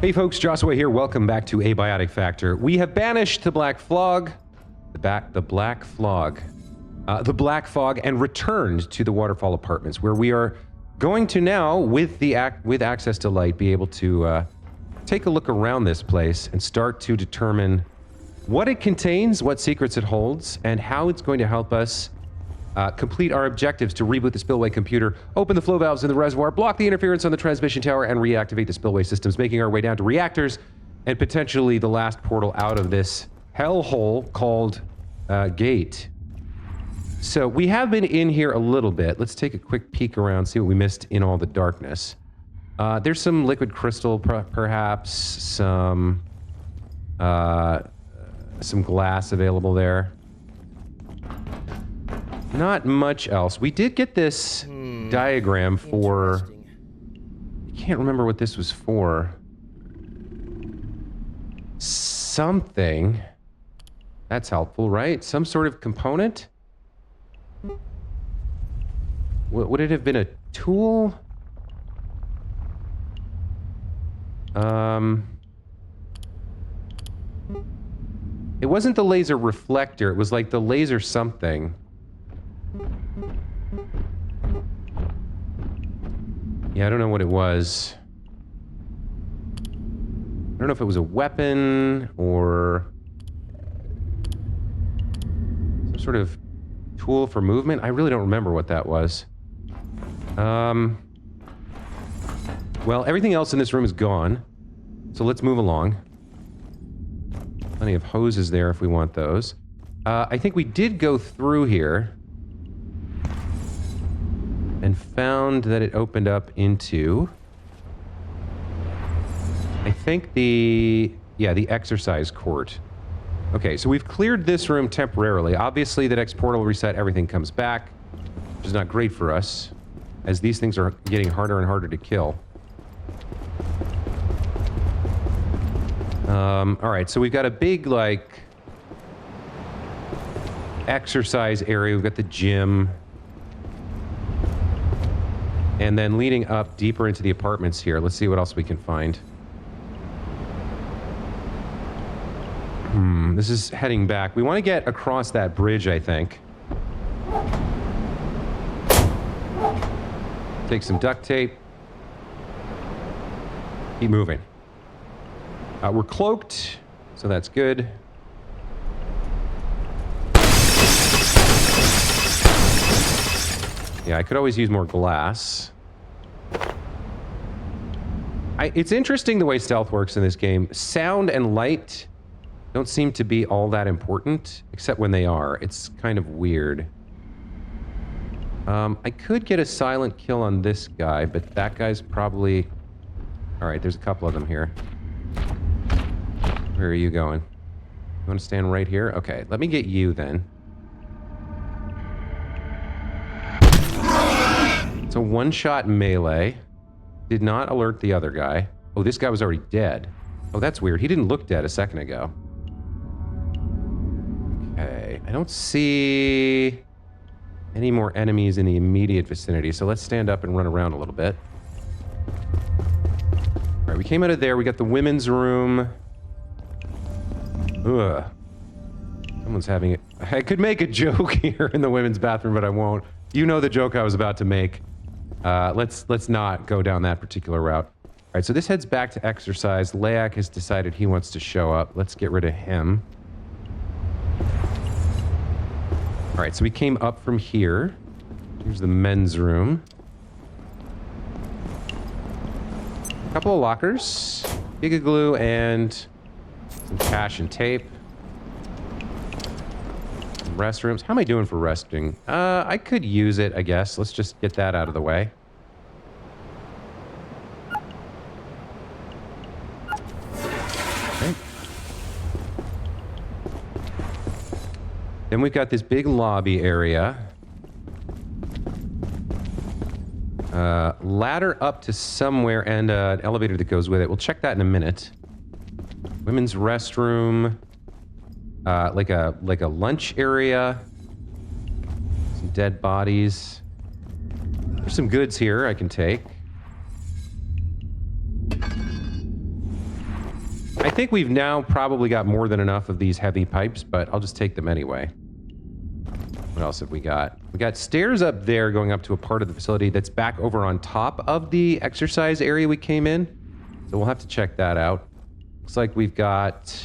Hey folks, Joshua here. Welcome back to Abiotic Factor. We have banished the Black Fog, the Black Fog, and returned to the Waterfall Apartments, where we are going to now, with access to light, be able to take a look around this place and start to determine what it contains, what secrets it holds, and how it's going to help us complete our objectives to reboot the spillway computer, open the flow valves in the reservoir, block the interference on the transmission tower, and reactivate the spillway systems, making our way down to reactors and potentially the last portal out of this hellhole called Gate. So we have been in here a little bit. Let's take a quick peek around, see what we missed in all the darkness. There's some liquid crystal, perhaps, some glass available there. Not much else. We did get this diagram for... I can't remember what this was for. Something. That's helpful, right? Some sort of component? Would it have been a tool? It wasn't the laser reflector. It was like the laser something. Yeah, I don't know what it was. I don't know if it was a weapon or some sort of tool for movement. I really don't remember what that was. Well, everything else in this room is gone, so let's move along. Plenty of hoses there if we want those. I think we did go through here and found that it opened up into, I think the exercise court. Okay, so we've cleared this room temporarily. Obviously, the next portal reset, everything comes back, which is not great for us, as these things are getting harder and harder to kill. Alright, so we've got a big, like, exercise area. We've got the gym. And then leading up deeper into the apartments here. Let's see what else we can find. This is heading back. We want to get across that bridge, I think. Take some duct tape. Keep moving. We're cloaked, so that's good. Yeah, I could always use more glass. It's interesting the way stealth works in this game. Sound and light don't seem to be all that important, except when they are. It's kind of weird. I could get a silent kill on this guy, but that guy's probably... Alright, there's a couple of them here. Where are you going? You want to stand right here? Okay, let me get you then. It's a one-shot melee. Did not alert the other guy. Oh, this guy was already dead. Oh, that's weird. He didn't look dead a second ago. Okay, I don't see any more enemies in the immediate vicinity, so let's stand up and run around a little bit. All right, we came out of there. We got the women's room. Ugh. Someone's having it. I could make a joke here in the women's bathroom, but I won't. You know the joke I was about to make. Let's not go down that particular route. All right, so this heads back to exercise. Layak has decided he wants to show up. Let's get rid of him. All right, so we came up from here. Here's the men's room. A couple of lockers, Giga Glue, and some cash and tape. Restrooms. How am I doing for resting? I could use it, I guess. Let's just get that out of the way. Okay. Then we've got this big lobby area. Ladder up to somewhere and an elevator that goes with it. We'll check that in a minute. Women's restroom. Like a lunch area. Some dead bodies. There's some goods here I can take. I think we've now probably got more than enough of these heavy pipes, but I'll just take them anyway. What else have we got? We got stairs up there going up to a part of the facility that's back over on top of the exercise area we came in. So we'll have to check that out. Looks like we've got...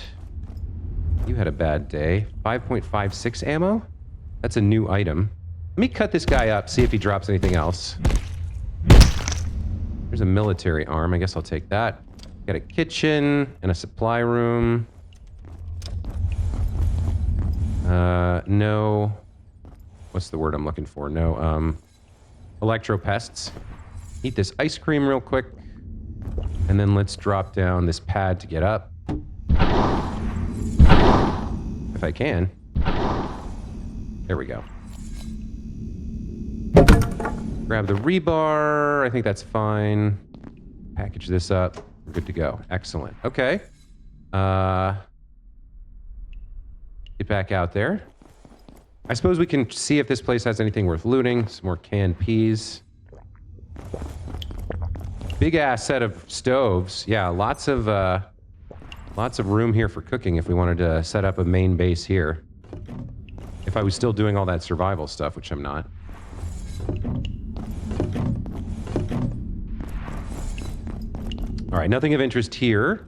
You had a bad day. 5.56 ammo? That's a new item. Let me cut this guy up, see if he drops anything else. There's a military arm. I guess I'll take that. Got a kitchen and a supply room. No... What's the word I'm looking for? No, electro-pests. Eat this ice cream real quick. And then let's drop down this pad to get up. If I can. There we go. Grab the rebar. I think that's fine. Package this up. We're good to go. Excellent. Okay. Get back out there. I suppose we can see if this place has anything worth looting. Some more canned peas. Big ass set of stoves. Yeah, lots of room here for cooking if we wanted to set up a main base here. If I was still doing all that survival stuff, which I'm not. All right, nothing of interest here.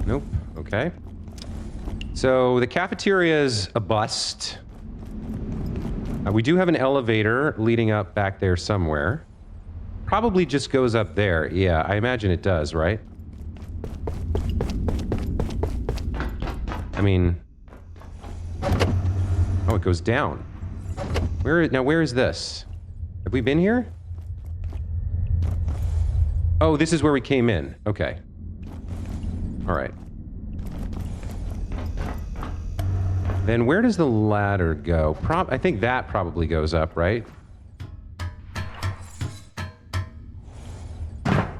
Nope. Okay. So the cafeteria is a bust. We do have an elevator leading up back there somewhere. Probably just goes up there. Yeah, I imagine it does, right? I mean... Oh, it goes down. Where is this? Have we been here? Oh, this is where we came in. Okay. All right. Then where does the ladder go? I think that probably goes up, right?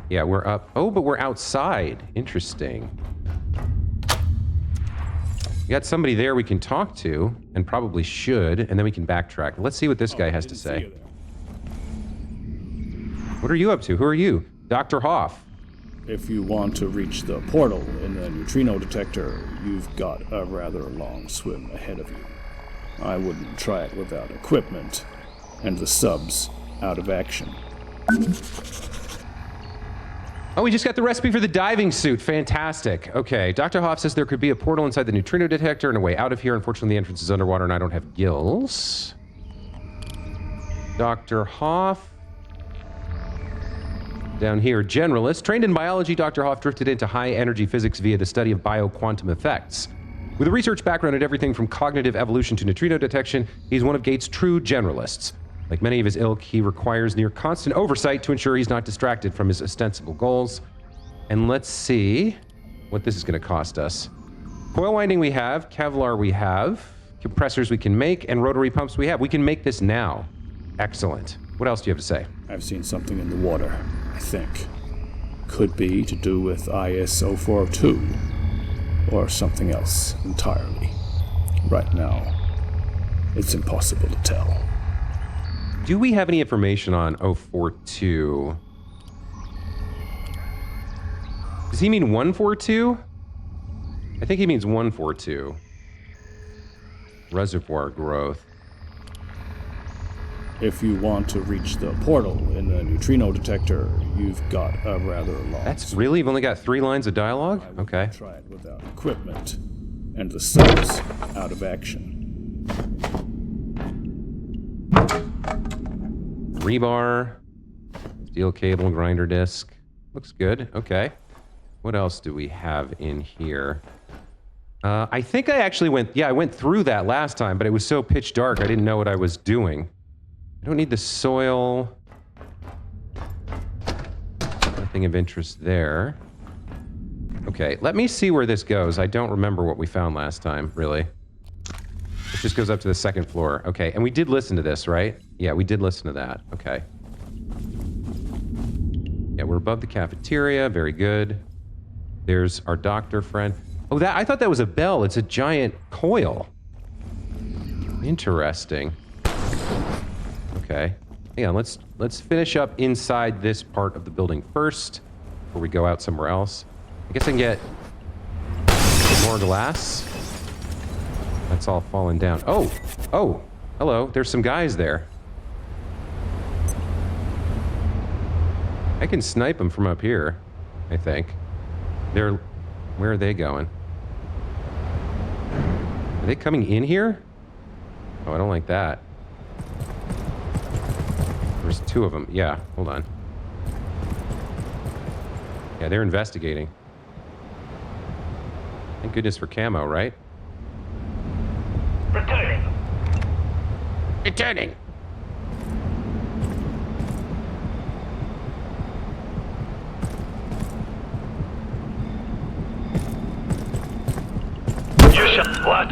Yeah, we're up. Oh, but we're outside. Interesting. We got somebody there we can talk to, and probably should, and then we can backtrack. Let's see what this guy has to say. What are you up to? Who are you? Dr. Hoff. If you want to reach the portal in the neutrino detector, you've got a rather long swim ahead of you. I wouldn't try it without equipment, and the subs out of action. Oh, we just got the recipe for the diving suit. Fantastic. Okay, Dr. Hoff says there could be a portal inside the neutrino detector and a way out of here. Unfortunately, the entrance is underwater and I don't have gills. Dr. Hoff. Down here, generalist. Trained in biology, Dr. Hoff drifted into high-energy physics via the study of bioquantum effects. With a research background in everything from cognitive evolution to neutrino detection, he's one of Gates' true generalists. Like many of his ilk, he requires near constant oversight to ensure he's not distracted from his ostensible goals. And let's see what this is going to cost us. Coil winding we have, Kevlar we have, compressors we can make, and rotary pumps we have. We can make this now. Excellent. What else do you have to say? I've seen something in the water, I think. Could be to do with IS-0402, or something else entirely. Right now, it's impossible to tell. Do we have any information on 042? Does he mean 142? I think he means 142. Reservoir growth. If you want to reach the portal in the neutrino detector, you've got a rather long... That's really? You've only got 3 lines of dialogue? Okay. Try it without equipment, and the subs out of action. Rebar, steel cable, grinder disc. Looks good. Okay. What else do we have in here? I think I actually I went through that last time, but it was so pitch dark I didn't know what I was doing. I don't need the soil. Nothing of interest there. Okay, let me see where this goes. I don't remember what we found last time, really. It just goes up to the 2nd floor. Okay, and we did listen to this, right? Yeah, we did listen to that. Okay. Yeah, we're above the cafeteria. Very good. There's our doctor friend. Oh, I thought that was a bell. It's a giant coil. Interesting. Okay. Hang on, let's finish up inside this part of the building first before we go out somewhere else. I guess I can get more glass. That's all fallen down. Oh, hello. There's some guys there. I can snipe them from up here, I think. Where are they going? Are they coming in here? Oh, I don't like that. There's two of them. Yeah, hold on. Yeah, they're investigating. Thank goodness for camo, right? Returning. You shot what?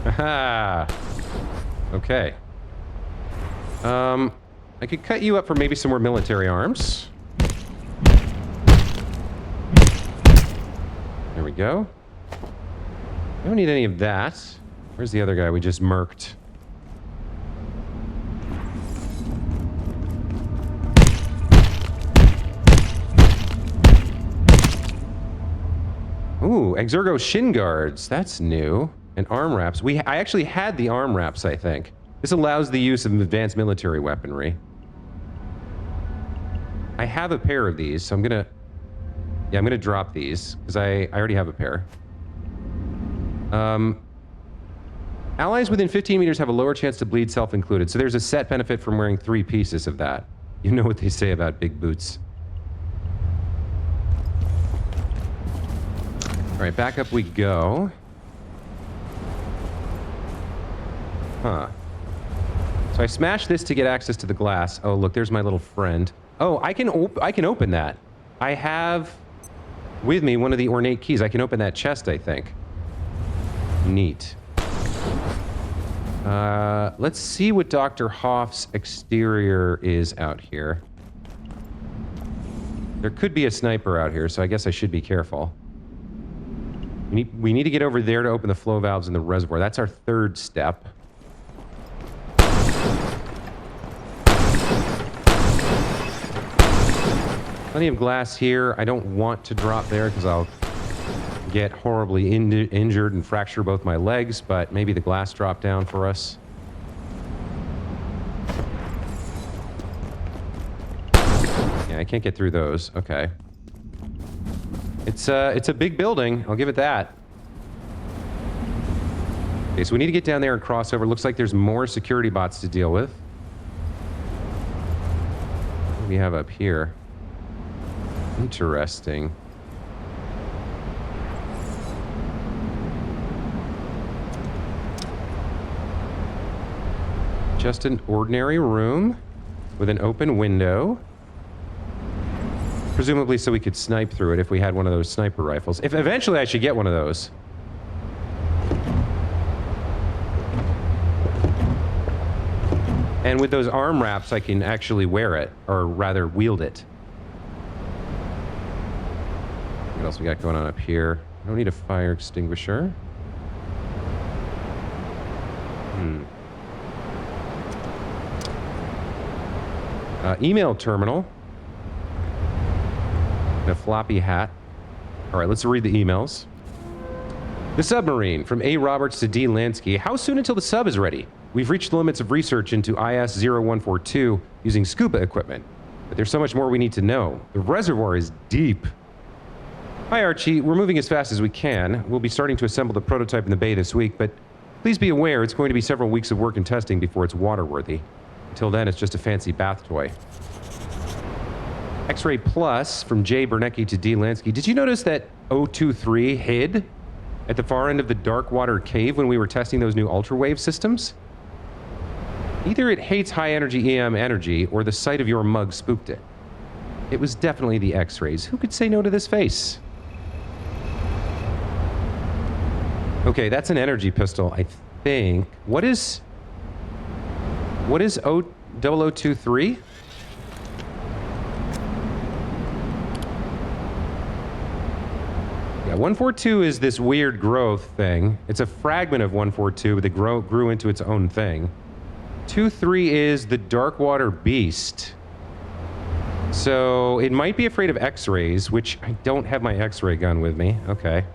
Aha. Okay. I could cut you up for maybe some more military arms. There we go. I don't need any of that. Where's the other guy we just murked? Ooh, Exergo shin guards. That's new. And arm wraps. I actually had the arm wraps, I think. This allows the use of advanced military weaponry. I have a pair of these, so I'm gonna drop these, because I already have a pair. Allies within 15 meters have a lower chance to bleed, self-included. So there's a set benefit from wearing 3 pieces of that. You know what they say about big boots. All right, back up we go. Huh. So I smashed this to get access to the glass. Oh, look, there's my little friend. Oh, I can open that. I have with me one of the ornate keys. I can open that chest, I think. Neat. Let's see what Dr. Hoff's exterior is out here. There could be a sniper out here, so I guess I should be careful. We need to get over there to open the flow valves in the reservoir. That's our third step. Plenty of glass here. I don't want to drop there because I'll get horribly injured and fracture both my legs, but maybe the glass drop down for us. Yeah, I can't get through those. Okay. It's a big building. I'll give it that. Okay, so we need to get down there and cross over. Looks like there's more security bots to deal with. What do we have up here? Interesting. Just an ordinary room with an open window. Presumably so we could snipe through it if we had one of those sniper rifles. If eventually I should get one of those. And with those arm wraps, I can actually wear it, or rather wield it. What else we got going on up here? I don't need a fire extinguisher. Email terminal. And a floppy hat. All right, let's read the emails. The submarine, from A. Roberts to D. Lansky. How soon until the sub is ready? We've reached the limits of research into IS-0142 using scuba equipment. But there's so much more we need to know. The reservoir is deep. Hi, Archie. We're moving as fast as we can. We'll be starting to assemble the prototype in the bay this week, but please be aware it's going to be several weeks of work and testing before it's waterworthy. Until then, it's just a fancy bath toy. X-Ray Plus, from J. Bernecki to D. Lansky. Did you notice that 023 hid at the far end of the dark water cave when we were testing those new ultrawave systems? Either it hates high-energy EM energy, or the sight of your mug spooked it. It was definitely the X-rays. Who could say no to this face? Okay, that's an energy pistol, I think. What is 0023? 142 is this weird growth thing. It's a fragment of 142, but they grew into its own thing. 2-3 is the Darkwater Beast. So it might be afraid of X-rays, which I don't have my X-ray gun with me. Okay.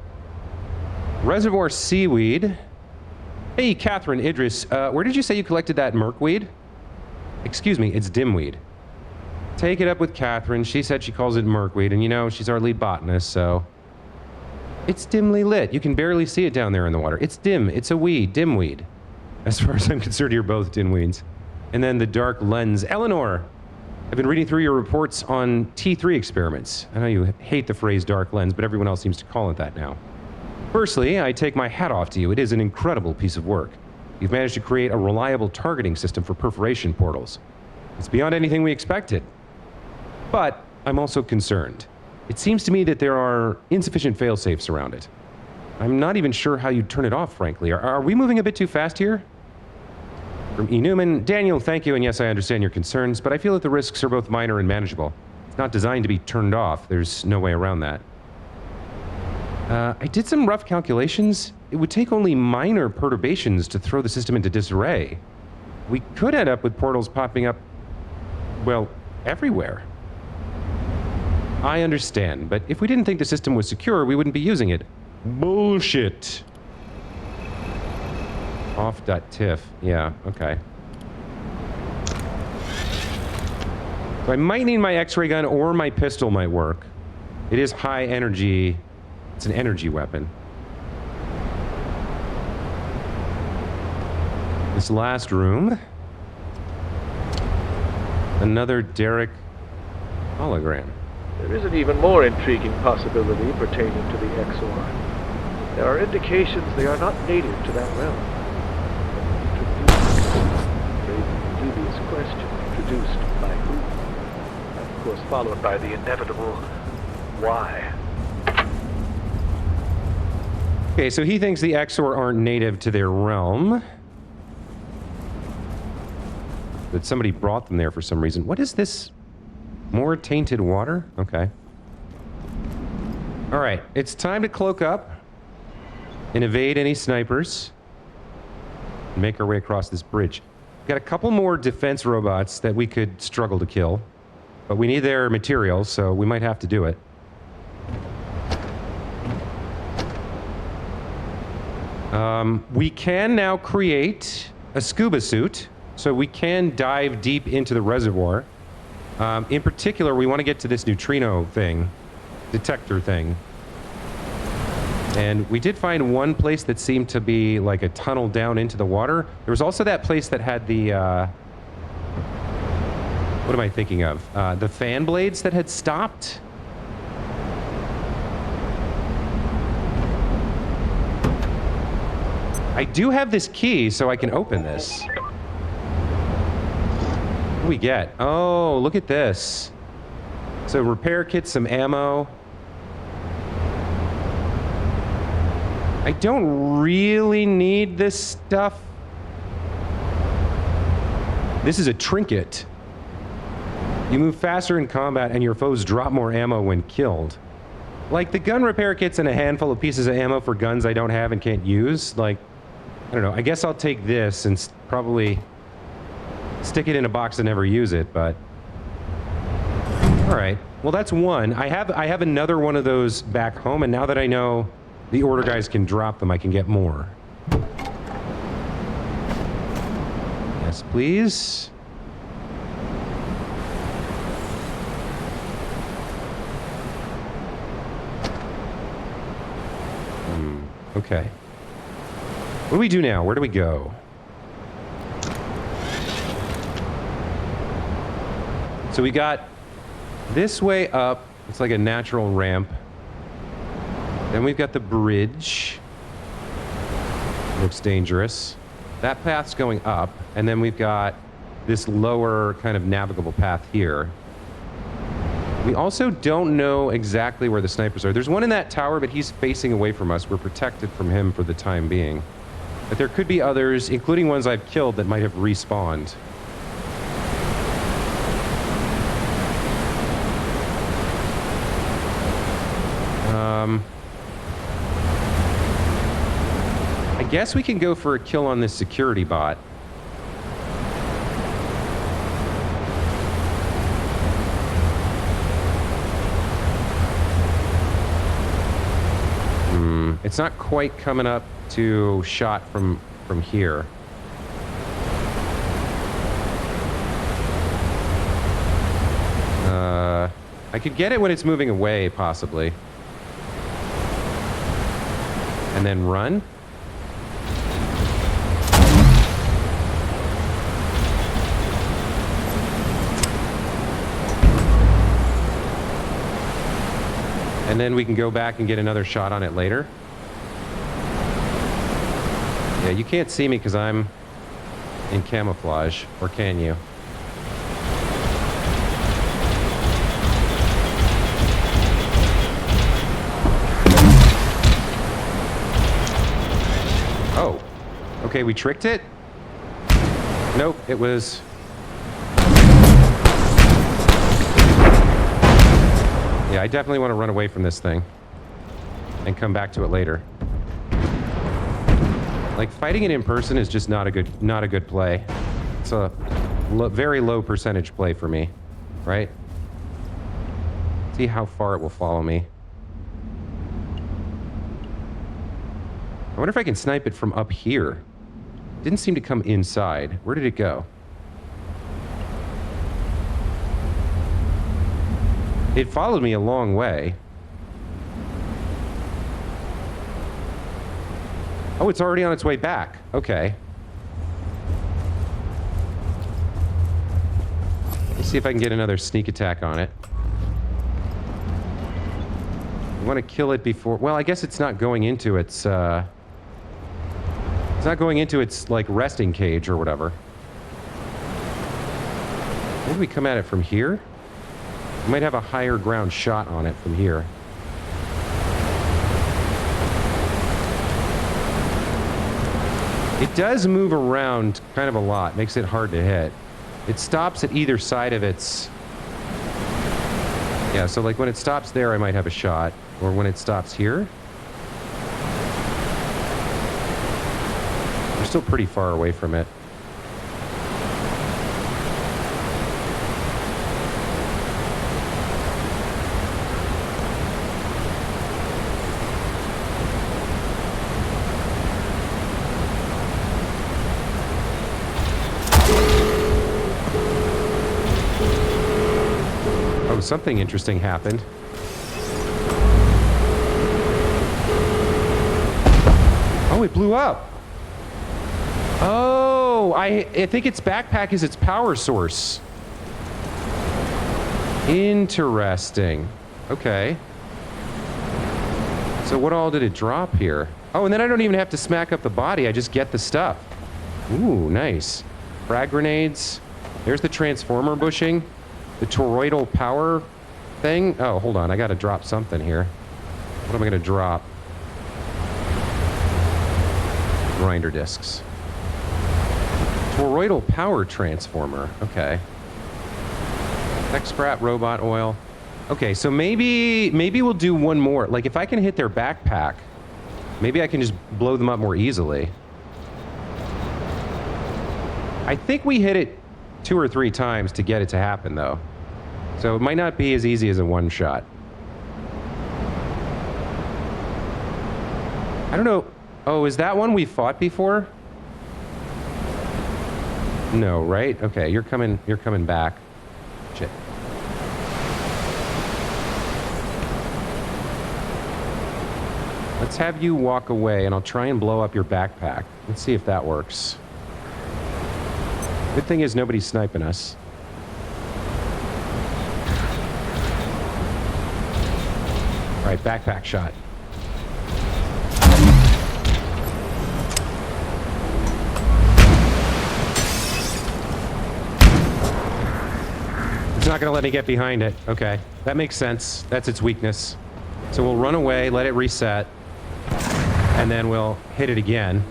Reservoir Seaweed. Hey, Catherine Idris, where did you say you collected that merkweed? Excuse me, it's dimweed. Take it up with Catherine. She said she calls it merkweed, and you know, she's our lead botanist, so... It's dimly lit. You can barely see it down there in the water. It's dim. It's a weed. Dimweed. As far as I'm concerned, you're both dimweeds. And then the dark lens. Eleanor, I've been reading through your reports on T3 experiments. I know you hate the phrase dark lens, but everyone else seems to call it that now. Firstly, I take my hat off to you. It is an incredible piece of work. You've managed to create a reliable targeting system for perforation portals. It's beyond anything we expected. But I'm also concerned. It seems to me that there are insufficient fail-safes around it. I'm not even sure how you'd turn it off, frankly. Are we moving a bit too fast here? From E. Newman, Daniel, thank you, and yes, I understand your concerns, but I feel that the risks are both minor and manageable. It's not designed to be turned off. There's no way around that. I did some rough calculations. It would take only minor perturbations to throw the system into disarray. We could end up with portals popping up, well, everywhere. I understand, but if we didn't think the system was secure, we wouldn't be using it. Bullshit. Off.tiff. Yeah, okay. So I might need my X-ray gun or my pistol might work. It is high energy. It's an energy weapon. This last room. Another Derek hologram. There is an even more intriguing possibility pertaining to the XOR. There are indications they are not native to that realm. Previous question, introduced by who? And of course followed by the inevitable why. Okay, so he thinks the XOR aren't native to their realm. That somebody brought them there for some reason. What is this? More tainted water? Okay. Alright, it's time to cloak up and evade any snipers. And make our way across this bridge. We've got a couple more defense robots that we could struggle to kill. But we need their materials, so we might have to do it. We can now create a scuba suit, so we can dive deep into the reservoir. In particular, we want to get to this neutrino thing, detector thing. And we did find one place that seemed to be like a tunnel down into the water. There was also that place that had the, what am I thinking of? The fan blades that had stopped. I do have this key, so I can open this. What do we get? Oh, look at this. So repair kit, some ammo. I don't really need this stuff. This is a trinket. You move faster in combat and your foes drop more ammo when killed. Like the gun repair kits and a handful of pieces of ammo for guns I don't have and can't use. Like, I don't know. I guess I'll take this and probably stick it in a box and never use it, but... Alright. Well, that's one. I have another one of those back home, and now that I know the order guys can drop them, I can get more. Yes, please. Okay. What do we do now? Where do we go? So we got this way up. It's like a natural ramp. Then we've got the bridge. Looks dangerous. That path's going up. And then we've got this lower kind of navigable path here. We also don't know exactly where the snipers are. There's one in that tower, but he's facing away from us. We're protected from him for the time being. But there could be others, including ones I've killed, that might have respawned. guess we can go for a kill on this security bot. It's not quite coming up to shot from here. I could get it when it's moving away, possibly. And then run. And then we can go back and get another shot on it later. Yeah, you can't see me because I'm in camouflage, or can you? Oh, okay, we tricked it? Nope, it was... Yeah, I definitely want to run away from this thing and come back to it later. Like, fighting it in person is just not a good play. It's a very low percentage play for me, right? See how far it will follow me. I wonder if I can snipe it from up here. Didn't seem to come inside. Where did it go? It followed me a long way. Oh, it's already on its way back. Okay. Let's see if I can get another sneak attack on it. I want to kill it before... Well, I guess it's not going into its... It's not going into its, like, resting cage or whatever. Maybe we come at it from here? We might have a higher ground shot on it from here. It does move around kind of a lot. Makes it hard to hit. It stops at either side of its... Yeah, so like when it stops there, I might have a shot. Or when it stops here. We're still pretty far away from it. Oh, something interesting happened. Oh, it blew up. Oh, I think its backpack is its power source. Interesting. Okay. So what all did it drop here? Oh, and then I don't even have to smack up the body. I just get the stuff. Ooh, nice. Frag grenades. There's the transformer bushing. The toroidal power thing. Oh, hold on. I got to drop something here. What am I going to drop? Grinder discs. Toroidal power transformer. Okay. Tech scrap, robot oil. Okay, so maybe we'll do one more. Like, if I can hit their backpack, maybe I can just blow them up more easily. I think we hit it 2 or 3 times to get it to happen, though. So it might not be as easy as a one shot. I don't know. Oh, is that one we fought before? No, right? Okay, you're coming back. Shit. Let's have you walk away, and I'll try and blow up your backpack. Let's see if that works. Good thing is nobody's sniping us. All right, backpack shot. It's not going to let me get behind it. Okay, that makes sense. That's its weakness. So we'll run away, let it reset, and then we'll hit it again.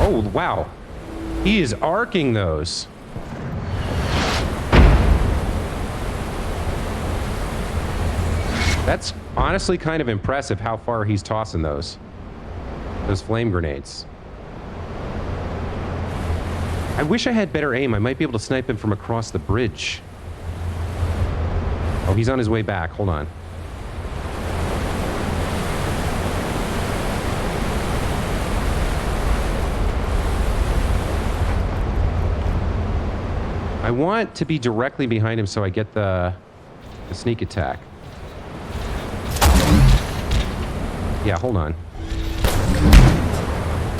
Oh, wow. He is arcing those. That's honestly kind of impressive how far he's tossing those. Those flame grenades. I wish I had better aim. I might be able to snipe him from across the bridge. Oh, he's on his way back. Hold on. I want to be directly behind him so I get the sneak attack. Yeah, hold on.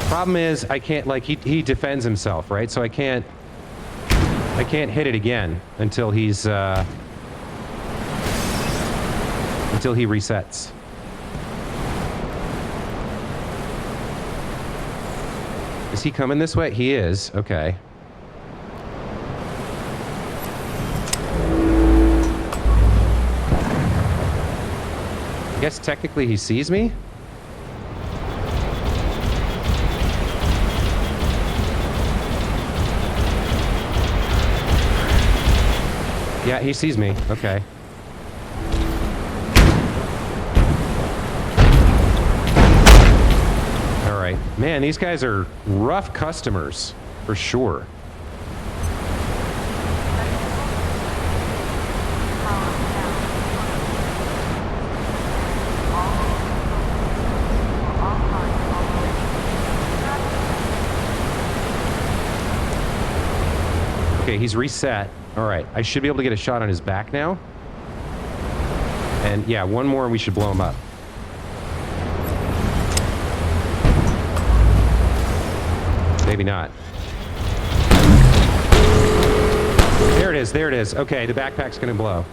Problem is, I can't, like, he defends himself, right? So I can't hit it again until he's, until he resets. Is he coming this way? He is. Okay. I guess technically he sees me? Yeah, he sees me. Okay. All right. Man, these guys are rough customers, for sure. Okay, he's reset. All right, I should be able to get a shot on his back now. And yeah, one more and we should blow him up. Maybe not. There it is, there it is. Okay, the backpack's gonna blow.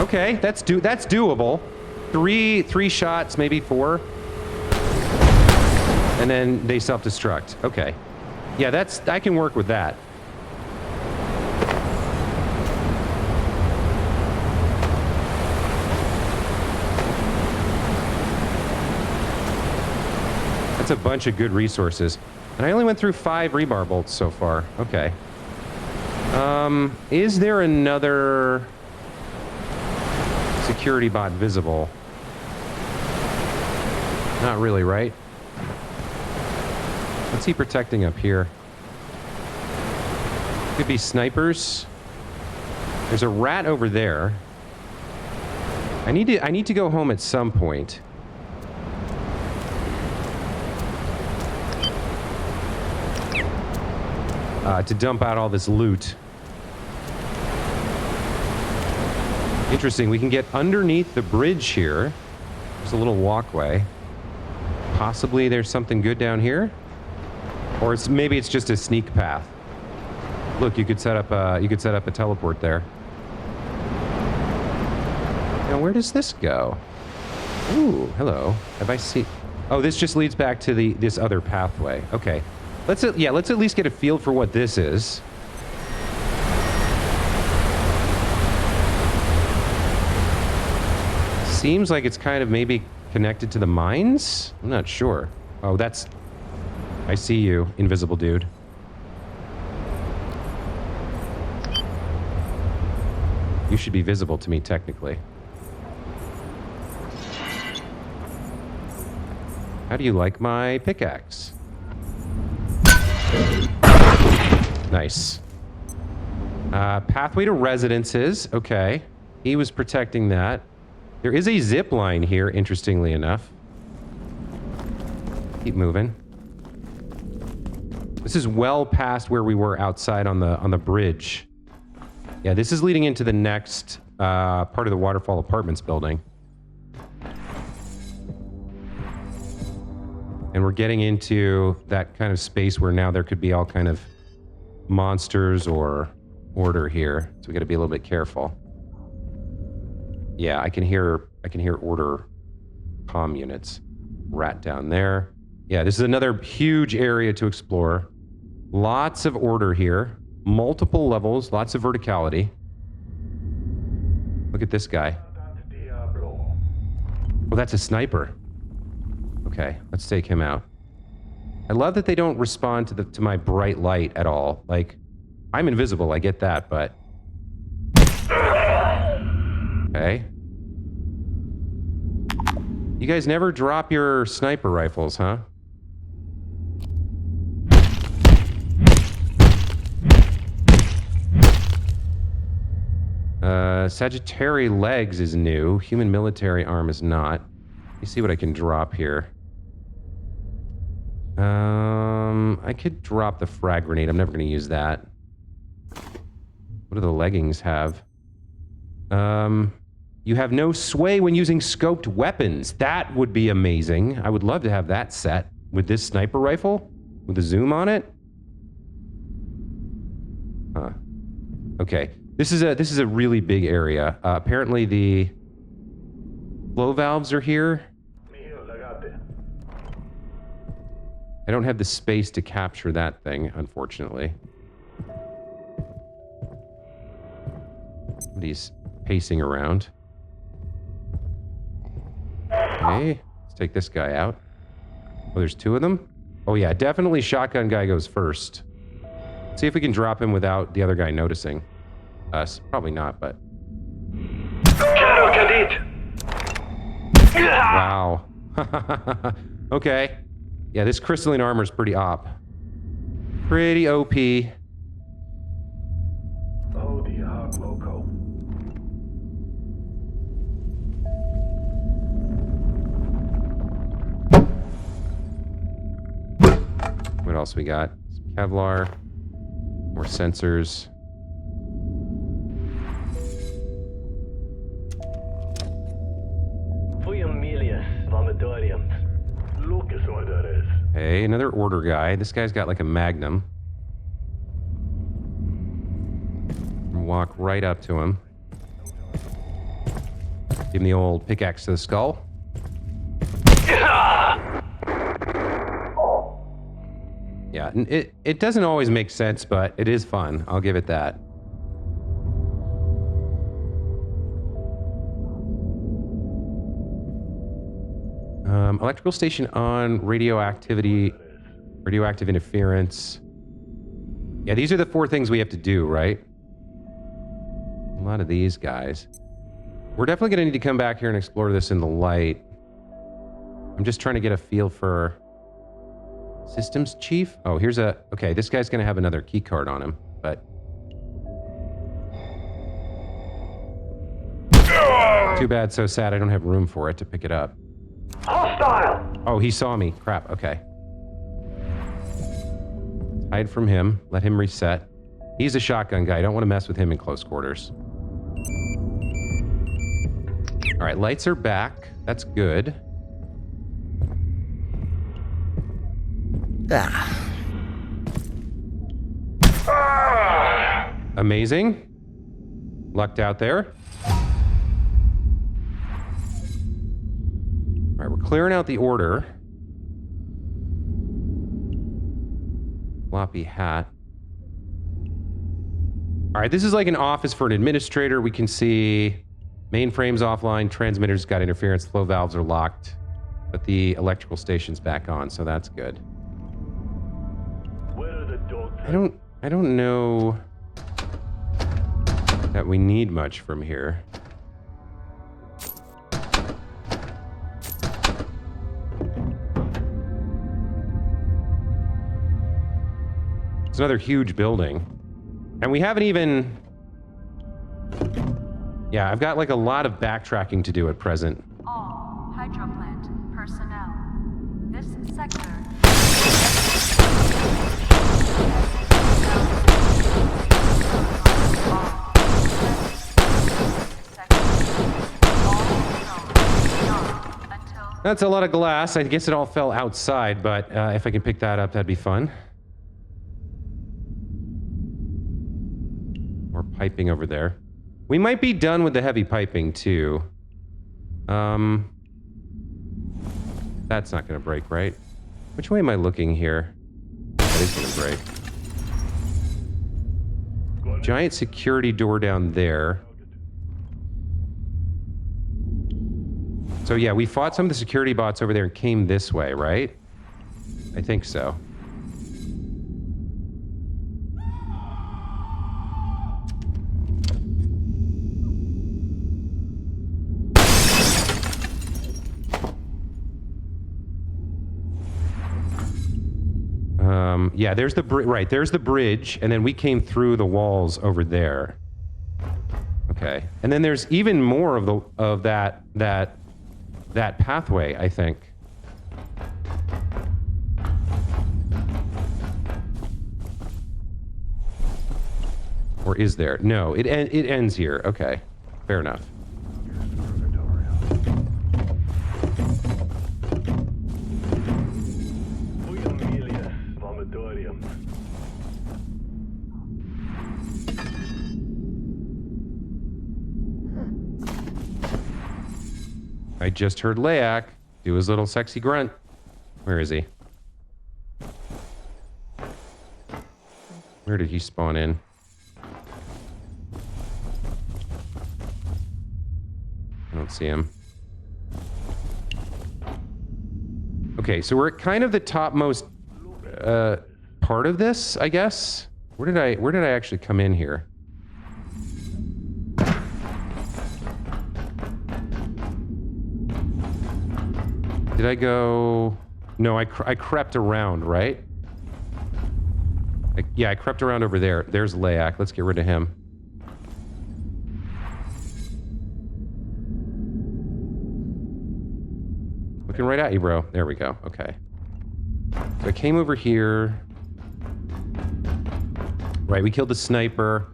Okay, that's doable. Three shots, maybe 4. And then they self-destruct. Okay. Yeah, I can work with that. A bunch of good resources, and I only went through 5 rebar bolts so far. Okay. Is there another security bot visible? Not really, right? What's he protecting up here? Could be snipers. There's a rat over there. I need to go home at some point. To dump out all this loot. Interesting, we can get underneath the bridge here. There's a little walkway. Possibly there's something good down here? Or maybe it's just a sneak path. Look, you could set up a teleport there. Now where does this go? Ooh, hello. Have I seen... Oh, this just leads back to this other pathway. Okay. Let's at least get a feel for what this is. Seems like it's kind of maybe connected to the mines? I'm not sure. Oh, that's... I see you, invisible dude. You should be visible to me, technically. How do you like my pickaxe? Nice. Pathway to residences. Okay. He was protecting that. There is a zip line here, interestingly enough. Keep moving. This is well past where we were outside on the bridge. Yeah, this is leading into the next part of the Waterfall Apartments building. And we're getting into that kind of space where now there could be all kind of monsters or order here. So we got to be a little bit careful. Yeah, I can hear order comm units. Rat down there. Yeah, this is another huge area to explore. Lots of order here. Multiple levels, lots of verticality. Look at this guy. Oh, that's a sniper. Okay, let's take him out. I love that they don't respond to my bright light at all. Like, I'm invisible, I get that, but... Okay. You guys never drop your sniper rifles, huh? Sagittary legs is new. Human military arm is not. Let me see what I can drop here. I could drop the frag grenade. I'm never going to use that. What do the leggings have? You have no sway when using scoped weapons. That would be amazing. I would love to have that set with this sniper rifle with a zoom on it. Huh. Okay. This is a really big area. Apparently the flow valves are here. I don't have the space to capture that thing, unfortunately. Somebody's pacing around. Okay, let's take this guy out. Oh, there's two of them? Oh yeah, definitely shotgun guy goes first. See if we can drop him without the other guy noticing us. Probably not, but... Wow. Okay. Yeah, this crystalline armor is pretty op. Pretty OP. Oh, the hog loco. What else we got? Some Kevlar. More sensors. Hey, another order guy. This guy's got like a magnum. Walk right up to him. Give him the old pickaxe to the skull. Yeah, it doesn't always make sense, but it is fun. I'll give it that. Electrical station on, radioactive interference. Yeah, these are the 4 things we have to do, right? A lot of these guys. We're definitely going to need to come back here and explore this in the light. I'm just trying to get a feel for... Systems chief? Oh, here's a... Okay, this guy's going to have another key card on him, but... Too bad, so sad. I don't have room for it to pick it up. Hostile! Oh, he saw me. Crap, okay. Hide from him. Let him reset. He's a shotgun guy. I don't want to mess with him in close quarters. Alright, lights are back. That's good. Amazing. Lucked out there. Alright, we're clearing out the order. Floppy hat. Alright, this is like an office for an administrator. We can see mainframe's offline, transmitters got interference, flow valves are locked, but the electrical station's back on, so that's good. Where are the dogs? I don't know that we need much from here. It's another huge building. And we haven't even... Yeah, I've got like a lot of backtracking to do at present. All hydro plant personnel. This sector. That's a lot of glass. I guess it all fell outside, but if I can pick that up, that'd be fun. More piping over there. We might be done with the heavy piping, too. That's not going to break, right? Which way am I looking here? That is going to break. Giant security door down there. So yeah, we fought some of the security bots over there and came this way, right? I think so. Yeah, there's the right. There's the bridge, and then we came through the walls over there. Okay, and then there's even more of that pathway, I think. Or is there? No, it ends here. Okay, fair enough. I just heard Leak do his little sexy grunt. Where is he? Where did he spawn in? I don't see him. Okay, so we're at kind of the topmost part of this, I guess. Where did I actually come in here? Did I go? No, I crept around, right? Yeah, I crept around over there. There's Leak. Let's get rid of him. Looking right at you, bro. There we go. Okay. So I came over here. Right, we killed the sniper.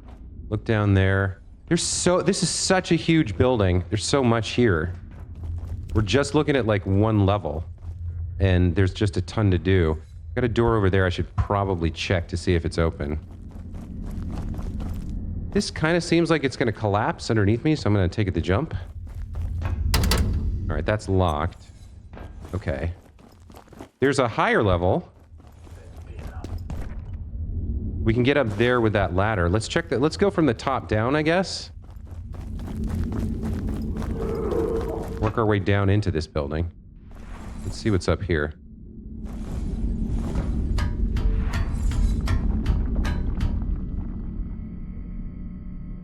Look down there. This is such a huge building. There's so much here. We're just looking at like one level, and there's just a ton to do. Got a door over there I should probably check to see if it's open. This kind of seems like it's going to collapse underneath me, so I'm going to take it to jump. All right, that's locked. Okay. There's a higher level. We can get up there with that ladder. Let's check that. Let's go from the top down, I guess. Work our way down into this building. Let's see what's up here.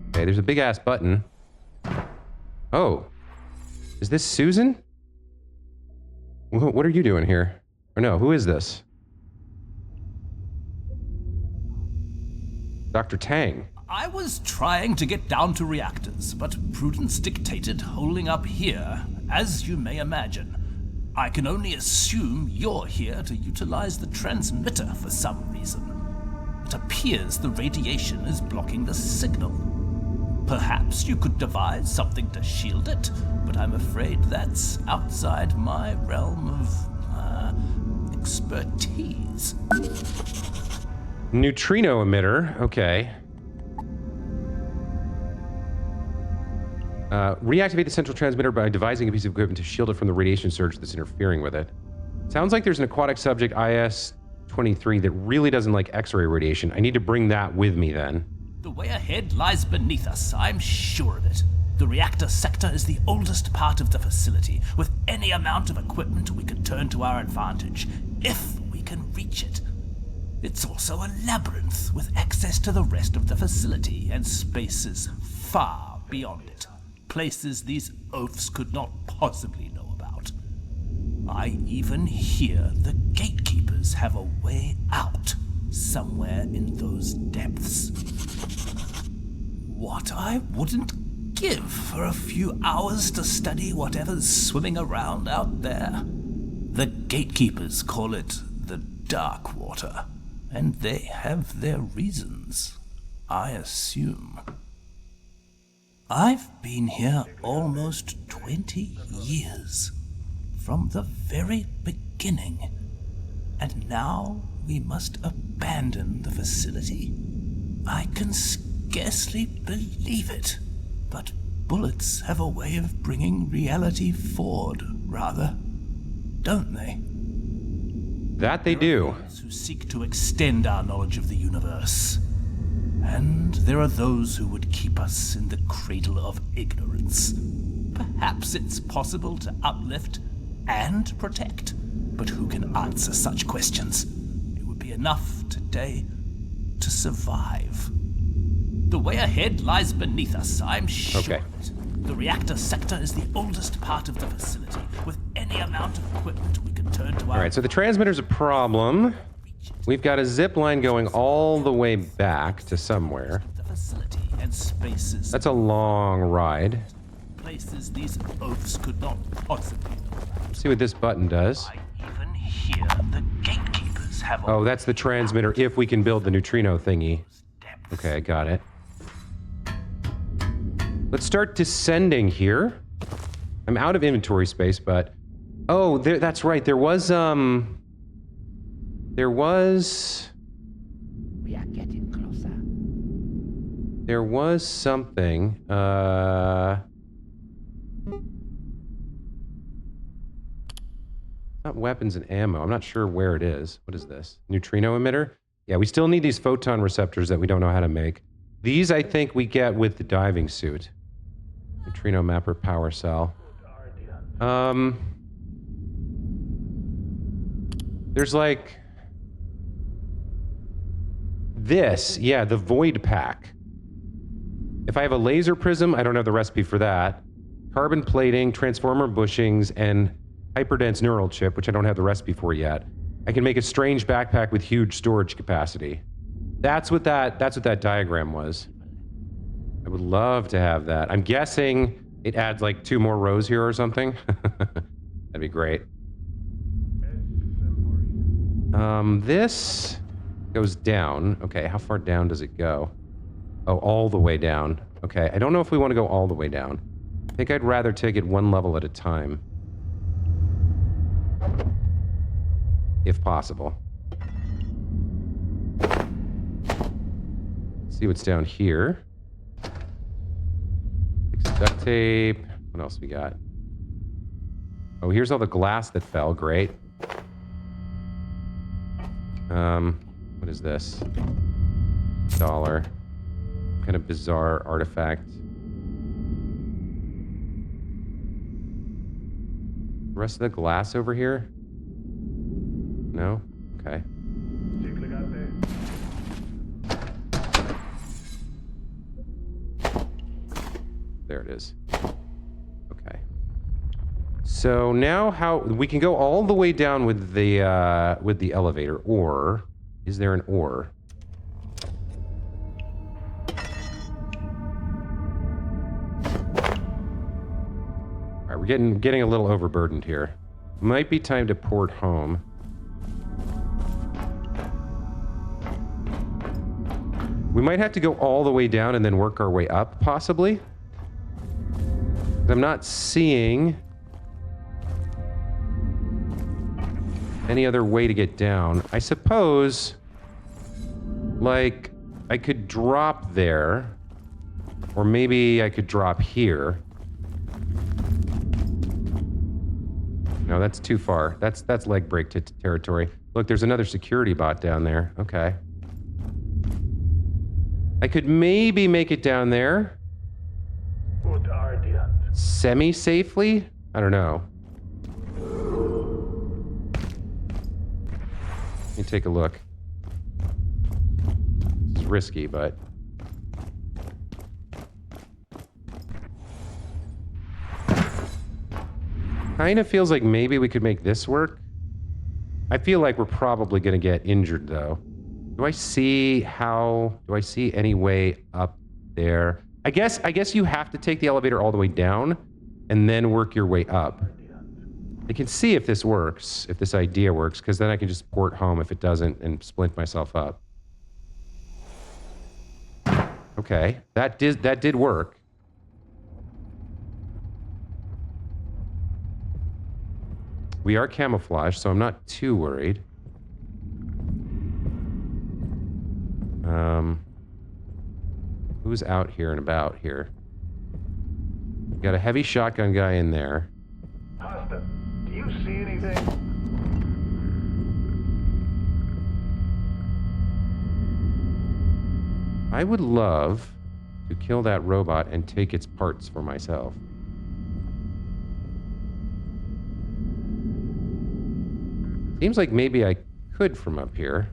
Okay, there's a big ass button. Oh. Is this Susan? What are you doing here? Or no, who is this? Dr. Tang. I was trying to get down to reactors, but prudence dictated holding up here, as you may imagine. I can only assume you're here to utilize the transmitter for some reason. It appears the radiation is blocking the signal. Perhaps you could devise something to shield it, but I'm afraid that's outside my realm of expertise. Neutrino emitter, okay. Reactivate the central transmitter by devising a piece of equipment to shield it from the radiation surge that's interfering with it. Sounds like there's an aquatic subject, IS-23, that really doesn't like X-ray radiation. I need to bring that with me then. The way ahead lies beneath us, I'm sure of it. The reactor sector is the oldest part of the facility. With any amount of equipment, we can turn to our advantage, if we can reach it. It's also a labyrinth with access to the rest of the facility and spaces far beyond it. Places these oafs could not possibly know about. I even hear the gatekeepers have a way out somewhere in those depths. What I wouldn't give for a few hours to study whatever's swimming around out there. The gatekeepers call it the Dark Water. And they have their reasons, I assume. I've been here almost 20 years, from the very beginning. And now we must abandon the facility. I can scarcely believe it, but bullets have a way of bringing reality forward, rather, don't they? That they do. Who seek to extend our knowledge of the universe. And there are those who would keep us in the cradle of ignorance. Perhaps it's possible to uplift and protect, but who can answer such questions? It would be enough today to survive. The way ahead lies beneath us, I'm sure Okay. of it. The reactor sector is the oldest part of the facility. With any amount of equipment, we can turn to our... All right, so the transmitter's a problem. We've got a zip line going all the way back to somewhere. The facility and spaces. That's a long ride. Places these oafs could not possibly. Let's see what this button does. I even hear the gatekeepers have. Oh, that's the transmitter if we can build the neutrino thingy. Depths. Okay, I got it. Let's start descending here. I'm out of inventory space, but... Oh, that's right. There was... We are getting closer. There was something. Not weapons and ammo. I'm not sure where it is. What is this? Neutrino emitter? Yeah, we still need these photon receptors that we don't know how to make. These, I think, we get with the diving suit. Neutrino mapper power cell. There's like... This. Yeah, the void pack. If I have a laser prism, I don't have the recipe for that. Carbon plating, transformer bushings, and hyperdense neural chip, which I don't have the recipe for yet. I can make a strange backpack with huge storage capacity. That's what that diagram was. I would love to have that. I'm guessing it adds like 2 more rows here or something. That'd be great. This goes down. Okay, how far down does it go? Oh, all the way down. Okay, I don't know if we want to go all the way down. I think I'd rather take it 1 level at a time. If possible. Let's see what's down here. Fix duct tape. What else we got? Oh, here's all the glass that fell. Great. What is this? $1. Kind of bizarre artifact. The rest of the glass over here? No? Okay. There it is. Okay. So now how we can go all the way down with the elevator, or is there an or? All right, we're getting a little overburdened here. Might be time to port home. We might have to go all the way down and then work our way up, possibly. I'm not seeing any other way to get down. I suppose, like, I could drop there, or maybe I could drop here. No, that's too far. That's leg break territory. Look, there's another security bot down there. Okay. I could maybe make it down there. Semi-safely? I don't know. Let me take a look. This is risky, but... kind of feels like maybe we could make this work. I feel like we're probably going to get injured, though. Do I see any way up there? I guess you have to take the elevator all the way down and then work your way up. I can see if this works, if this idea works, because then I can just port home if it doesn't and splint myself up. Okay, that did work. We are camouflaged, so I'm not too worried. Who's out here and about here? Got a heavy shotgun guy in there. Hasta, do you see anything? I would love to kill that robot and take its parts for myself. Seems like maybe I could from up here.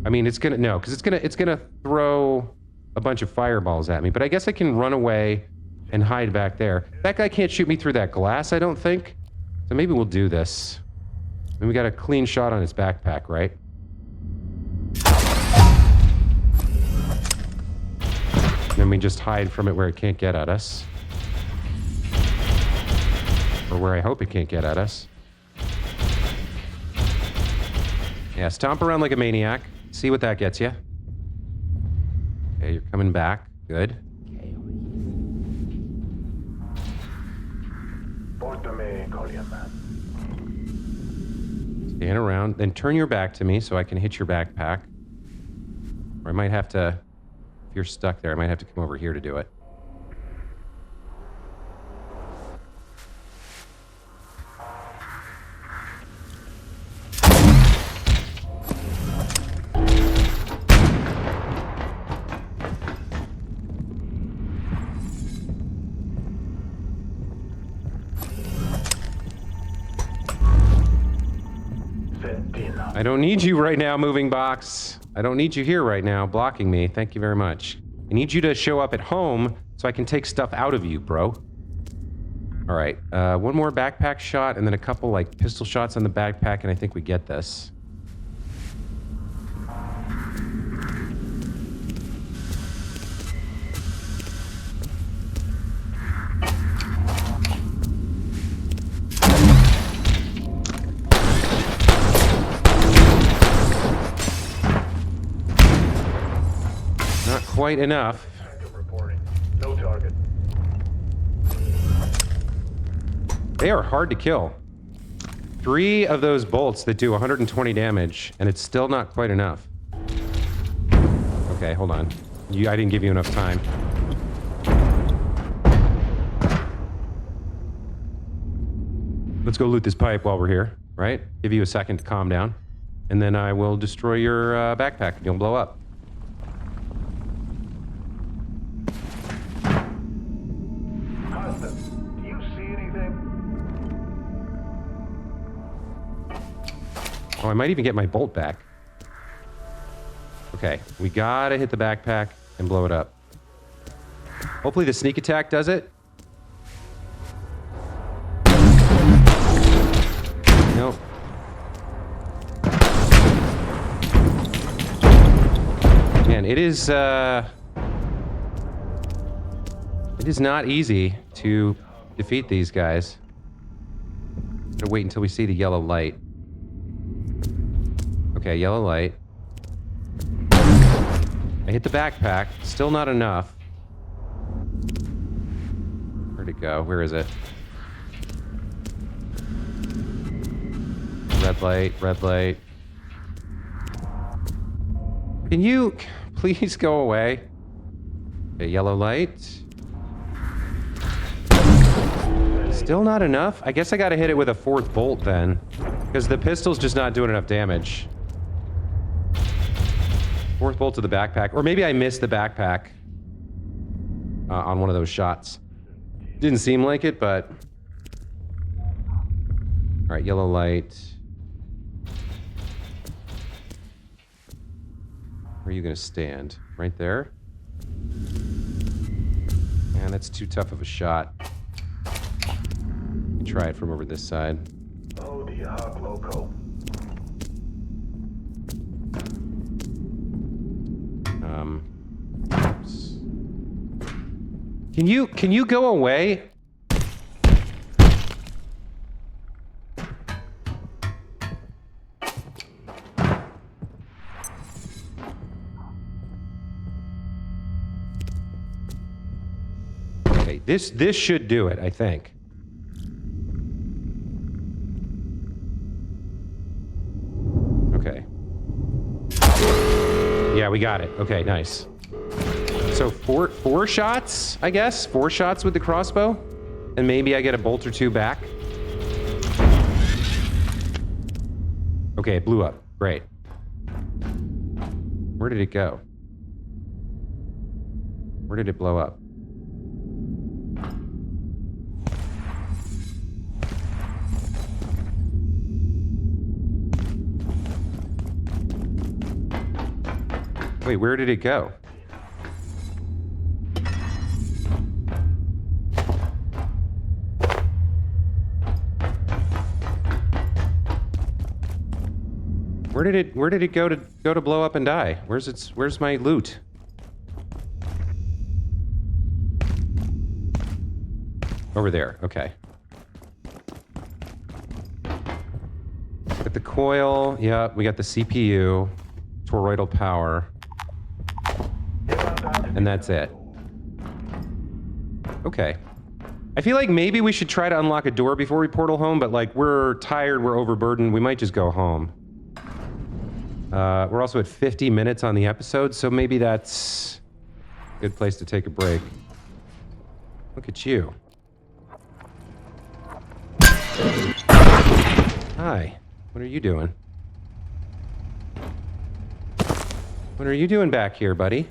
I mean, it's gonna throw a bunch of fireballs at me, but I guess I can run away and hide back there. That guy can't shoot me through that glass, I don't think. So maybe we'll do this. And we got a clean shot on his backpack, right? And then we just hide from it where it can't get at us. Or where I hope it can't get at us. Yeah, stomp around like a maniac. See what that gets you. Okay, you're coming back. Good. Stand around, then turn your back to me so I can hit your backpack. Or I might have to, if you're stuck there, I might have to come over here to do it. I don't need you right now, moving box. I don't need you here right now, blocking me. Thank you very much. I need you to show up at home so I can take stuff out of you, bro. All right, one more backpack shot and then a couple like pistol shots on the backpack and I think we get this. Quite enough. No target. They are hard to kill. 3 of those bolts that do 120 damage, and it's still not quite enough. Okay, hold on. I didn't give you enough time. Let's go loot this pipe while we're here, right? Give you a second to calm down. And then I will destroy your backpack and you'll blow up. Oh, I might even get my bolt back. Okay, we gotta hit the backpack and blow it up. Hopefully the sneak attack does it. Nope. Man, it is not easy to defeat these guys. Gotta wait until we see the yellow light. Okay, yellow light. I hit the backpack. Still not enough. Where'd it go? Where is it? Red light, red light. Can you please go away? Okay, yellow light. Still not enough? I guess I gotta hit it with a 4th bolt then. Because the pistol's just not doing enough damage. 4th bolt to the backpack. Or maybe I missed the backpack on one of those shots. Didn't seem like it, but... Alright, yellow light. Where are you gonna stand? Right there? Man, that's too tough of a shot. Let me try it from over this side. Oh, the hog loco. Oops. Can you go away? Okay, this should do it, I think. Okay. Yeah, we got it. Okay, nice. So four shots, I guess? 4 shots with the crossbow? And maybe I get a bolt or 2 back? Okay, it blew up. Great. Where did it go? Where did it blow up? Wait, where did it go? Where did it go to blow up and die? Where's my loot? Over there. Okay. Got the coil. Yeah, we got the CPU, toroidal power, and that's it. Okay. I feel like maybe we should try to unlock a door before we portal home, but like we're tired, we're overburdened, we might just go home. We're also at 50 minutes on the episode, so maybe that's a good place to take a break. Look at you. Hi. What are you doing? What are you doing back here, buddy?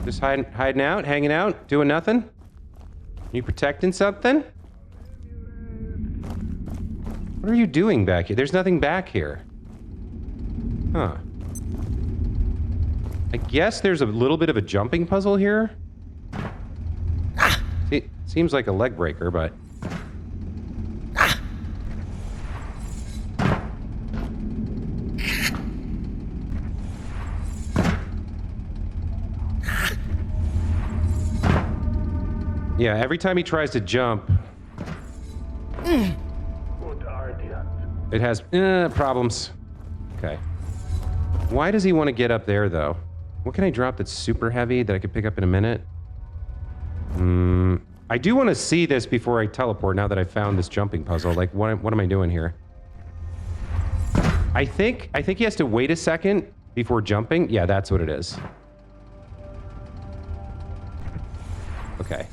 Just hiding out, hanging out, doing nothing? You protecting something? What are you doing back here? There's nothing back here. Huh. I guess there's a little bit of a jumping puzzle here. It seems like a leg breaker, but... Yeah, every time he tries to jump, it has problems. Okay. Why does he want to get up there, though? What can I drop that's super heavy that I could pick up in a minute? I do want to see this before I teleport, now that I found this jumping puzzle. Like, what am I doing here? I think he has to wait a second before jumping. Yeah, that's what it is. Okay.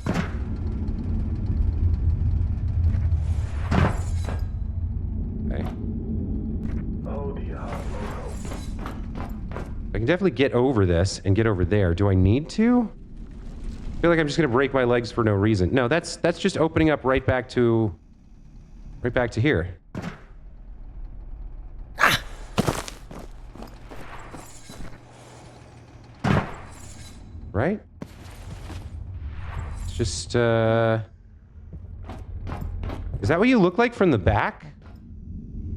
I can definitely get over this and get over there. Do I need to? I feel like I'm just gonna break my legs for no reason. No, that's just opening up right back to here. Right? It's just is that what you look like from the back?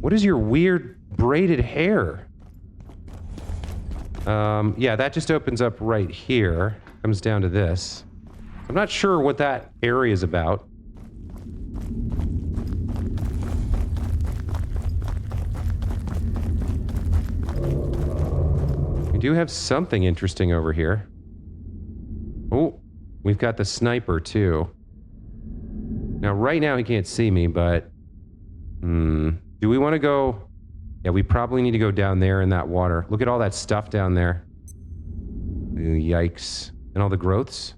What is your weird braided hair? Yeah, that just opens up right here. Comes down to this. I'm not sure what that area is about. We do have something interesting over here. Oh, we've got the sniper too. Now, right now he can't see me, but... do we want to go... Yeah, we probably need to go down there in that water. Look at all that stuff down there. Ooh, yikes. And all the growths.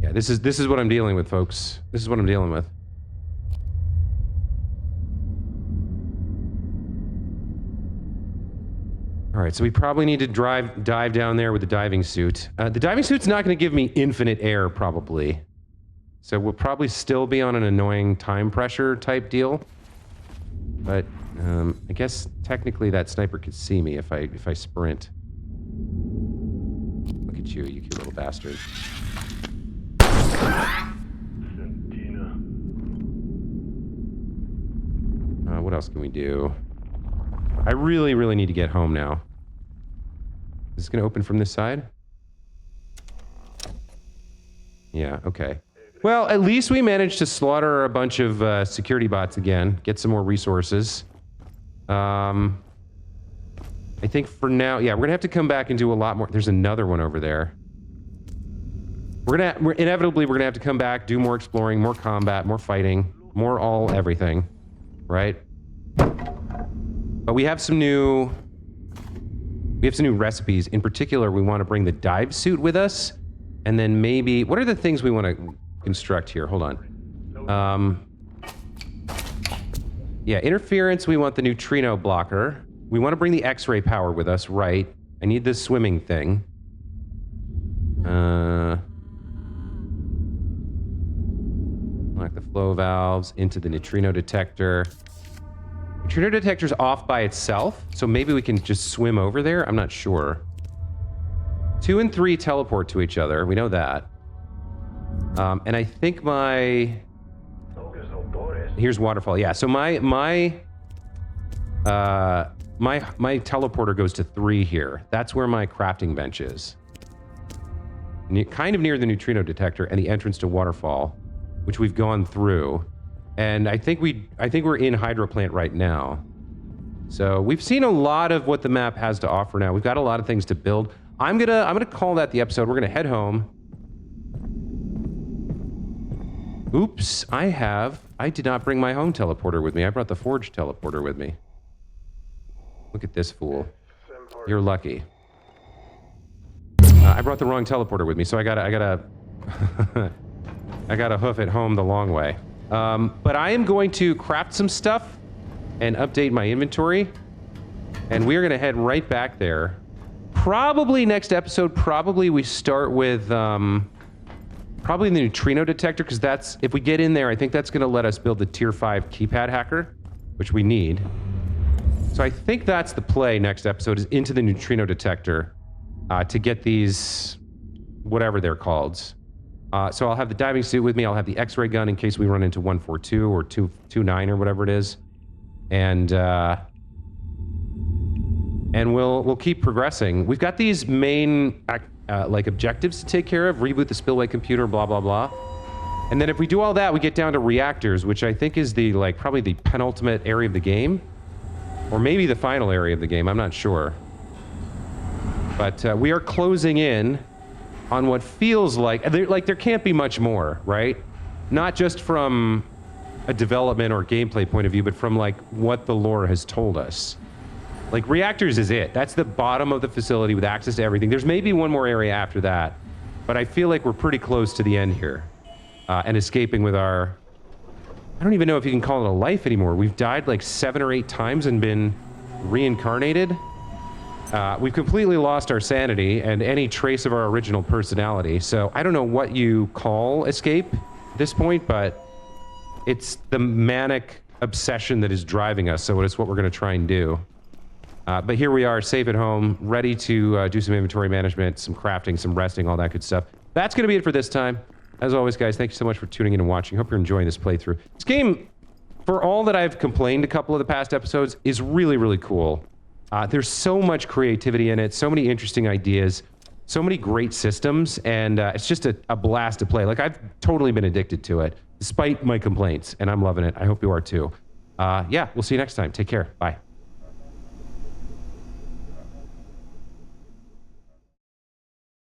Yeah, this is what I'm dealing with, folks. This is what I'm dealing with. All right, so we probably need to dive down there with the diving suit. The diving suit's not going to give me infinite air, probably. So we'll probably still be on an annoying time pressure type deal. But I guess technically that sniper could see me if I sprint. Look at you cute little bastard. What else can we do? I really, really need to get home now. Is this going to open from this side? Yeah, okay. Well, at least we managed to slaughter a bunch of security bots again. Get some more resources. I think for now, yeah, we're going to have to come back and do a lot more. There's another one over there. Inevitably, we're going to have to come back, do more exploring, more combat, more fighting, more everything. Right? But we have some new recipes. In particular, we want to bring the dive suit with us. And then maybe, what are the things we want to construct here? Hold on. Yeah, interference, we want the neutrino blocker. We want to bring the X-ray power with us, right? I need this swimming thing. Lock the flow valves into the neutrino detector. Neutrino detector's off by itself, so maybe we can just swim over there? I'm not sure. 2 and 3 teleport to each other. We know that. And I think my Here's Waterfall. Yeah, so my teleporter goes to 3 here. That's where my crafting bench is. Kind of near the neutrino detector and the entrance to Waterfall, which we've gone through. And I think we're in Hydro Plant right now. So we've seen a lot of what the map has to offer now. We've got a lot of things to build. I'm gonna call that the episode. We're gonna head home. Oops, I did not bring my home teleporter with me. I brought the Forge teleporter with me. Look at this fool. You're lucky. I brought the wrong teleporter with me, so I gotta I gotta hoof it home the long way. But I am going to craft some stuff and update my inventory, and we are gonna head right back there. Probably next episode, probably we start with probably the neutrino detector, because that's, if we get in there, I think that's gonna let us build the tier 5 keypad hacker, which we need. So I think that's the play next episode, is into the neutrino detector to get these, whatever they're called. So I'll have the diving suit with me. I'll have the X-ray gun in case we run into 142 or 229 or whatever it is, and we'll keep progressing. We've got these main like objectives to take care of: reboot the spillway computer, blah blah blah. And then if we do all that, we get down to reactors, which I think is the probably the penultimate area of the game, or maybe the final area of the game. I'm not sure. But we are closing in on what feels like there can't be much more, right? Not just from a development or gameplay point of view, but from what the lore has told us. Reactors is it. That's the bottom of the facility with access to everything. There's maybe one more area after that, but I feel like we're pretty close to the end here, and escaping with our, I don't even know if you can call it a life anymore. We've died 7 or 8 times and been reincarnated. We've completely lost our sanity and any trace of our original personality. So I don't know what you call escape at this point, but it's the manic obsession that is driving us. So it's what we're going to try and do. But here we are, safe at home, ready to do some inventory management, some crafting, some resting, all that good stuff. That's going to be it for this time. As always, guys, thank you so much for tuning in and watching. Hope you're enjoying this playthrough. This game, for all that I've complained a couple of the past episodes, is really, really cool. There's so much creativity in it, so many interesting ideas, so many great systems, and it's just a blast to play. I've totally been addicted to it, despite my complaints, and I'm loving it. I hope you are too. Yeah, we'll see you next time. Take care. Bye.